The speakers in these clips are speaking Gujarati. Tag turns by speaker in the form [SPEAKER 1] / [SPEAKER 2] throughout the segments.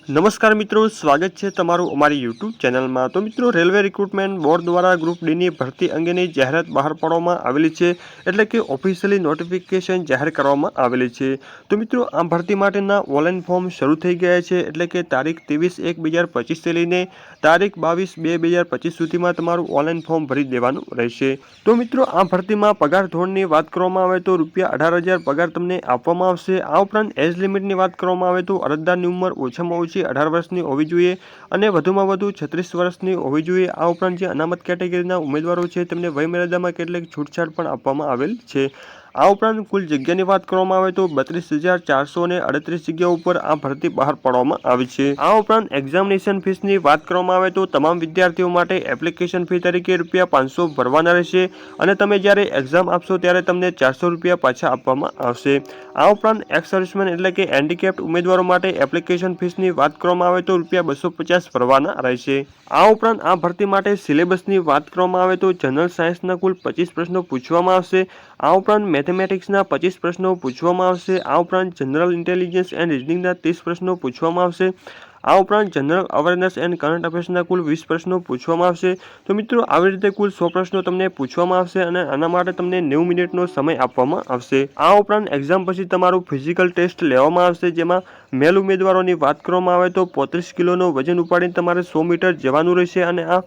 [SPEAKER 1] નમસ્કાર મિત્રો, સ્વાગત છે તમારું અમારી યુટ્યુબ ચેનલમાં। તો મિત્રો, રેલવે રિક્રુટમેન્ટ બોર્ડ દ્વારા ગ્રુપ ડીની ભરતી અંગેની જાહેરાત બહાર પાડવામાં આવેલી છે, એટલે કે ઓફિશિયલી નોટિફિકેશન જાહેર કરવામાં આવેલી છે। તો મિત્રો, આ ભરતી માટેના ઓનલાઈન ફોર્મ શરૂ થઈ ગયા છે, એટલે કે તારીખ 23/1/2025 લઈને તારીખ 22/2/2025 સુધીમાં તમારું ઓનલાઈન ફોર્મ ભરી દેવાનું રહેશે। તો મિત્રો, આ ભરતીમાં પગાર ધોરણની વાત કરવામાં આવે તો ₹18,000 પગાર તમને આપવામાં આવશે। આ ઉપરાંત એજ લિમિટની વાત કરવામાં આવે તો અરજદારની ઉંમર ઓછામાં ઓછી 18 વર્ષની હોવી જોઈએ અને વધુમાં વધુ 36 વર્ષની હોવી જોઈએ। આ ઉપરાંત જે અનામત કેટેગરીના ઉમેદવારો છે તેમને વયમર્યાદામાં કેટલીક છૂટછાટ પણ આપવામાં આવેલ છે। આ ઉપરાંત કુલ જગ્યાની વાત કરવામાં આવે તો 32,438 જગ્યાઓ ઉપર આ ભરતી બહાર પાડવામાં આવી છે। આ ઉપરાંત એક્ઝામિનેશન ફીસની વાત કરવામાં આવે તો તમામ વિદ્યાર્થીઓ માટે એપ્લિકેશન ફી તરીકે ₹500 ભરવાના રહેશે અને તમે જ્યારે એક્ઝામ આપશો ત્યારે તમને ₹400 પાછા આપવામાં આવશે। આ ઉપરાંત એક્સ સર્વિસમેન એટલે કે હેન્ડીકેપ્ડ ઉમેદવારો માટે એપ્લિકેશન ફીસની વાત કરવામાં આવે તો ₹250 ભરવાના રહેશે। આ ઉપરાંત આ ભરતી માટે સિલેબસની વાત કરવામાં આવે તો જનરલ સાયન્સના કુલ 25 પ્રશ્નો પૂછવામાં આવશે। આ ઉપરાંત મેથેમેટિક્સના 25 પ્રશ્નો પૂછવામાં આવશે। આ ઉપરાંત જનરલ ઇન્ટેલિજન્સ એન્ડ રિઝનિંગના 30 પ્રશ્નો પૂછવામાં આવશે। આ ઉપરાંત જનરલ અવેરનેસ એન્ડ કરંટ અફેર્સના કુલ 20 પ્રશ્નો પૂછવામાં આવશે। તો મિત્રો, આવી રીતે કુલ 100 પ્રશ્નો તમને પૂછવામાં આવશે અને આના માટે તમને 90 મિનિટનો સમય આપવામાં આવશે। આ ઉપરાંત એક્ઝામ પછી તમારું ફિઝિકલ ટેસ્ટ લેવામાં આવશે, જેમાં મેલ ઉમેદવારોની વાત કરવામાં આવે તો 35 કિલોનો વજન ઉપાડીને તમારે 100 મીટર જવાનું રહેશે અને આ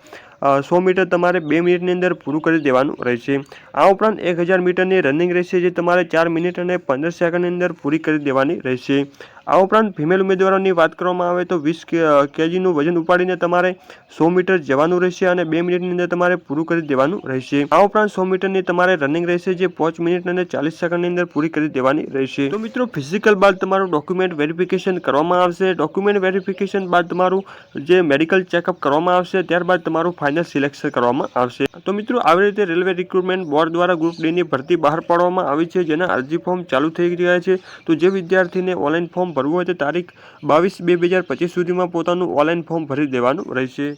[SPEAKER 1] 100 મીટર તમારે 2 મિનિટની અંદર પૂરું કરી દેવાનું રહેશે। આ ઉપરાંત 1000 મીટરની રનિંગ રહેશે, જે તમારે 4 મિનિટ અને 15 સેકન્ડની અંદર પૂરી કરી દેવાની રહેશે। આ ઉપરાંત ફિમેલ ઉમેદવારોની વાત કરવામાં આવે તો 20 કેજીનું વજન ઉપાડીને તમારે 100 મીટર જવાનું રહેશે અને 2 મિનિટની અંદર તમારે પૂરું કરી દેવાનું રહેશે। આ ઉપરાંત 100 મીટરની તમારે રનિંગ રહેશે, જે 5 મિનિટ અને 40 સેકન્ડની અંદર પૂરી કરી દેવાની રહેશે। તો મિત્રો, ફિઝિકલ બાદ તમારું ડોક્યુમેન્ટ વેરિફિકેશન કરવામાં આવશે। ડોક્યુમેન્ટ વેરિફિકેશન બાદ તમારું જે મેડિકલ ચેકઅપ કરવામાં આવશે, ત્યારબાદ તમારું ફાઇનલ સિલેક્શન કરવામાં આવશે। તો મિત્રો, આવી રીતે રેલવે રિક્રુટમેન્ટ બોર્ડ દ્વારા ગ્રુપ ડીની ભરતી બહાર પાડવામાં આવી છે, જેના અરજી ફોર્મ ચાલુ થઈ ગયા છે। તો જે વિદ્યાર્થીને ઓનલાઈન ફોર્મ ભરવું હોય તે તારીખ 22/2/2025 સુધીમાં પોતાનું ઓનલાઈન ફોર્મ ભરી દેવાનું રહેશે।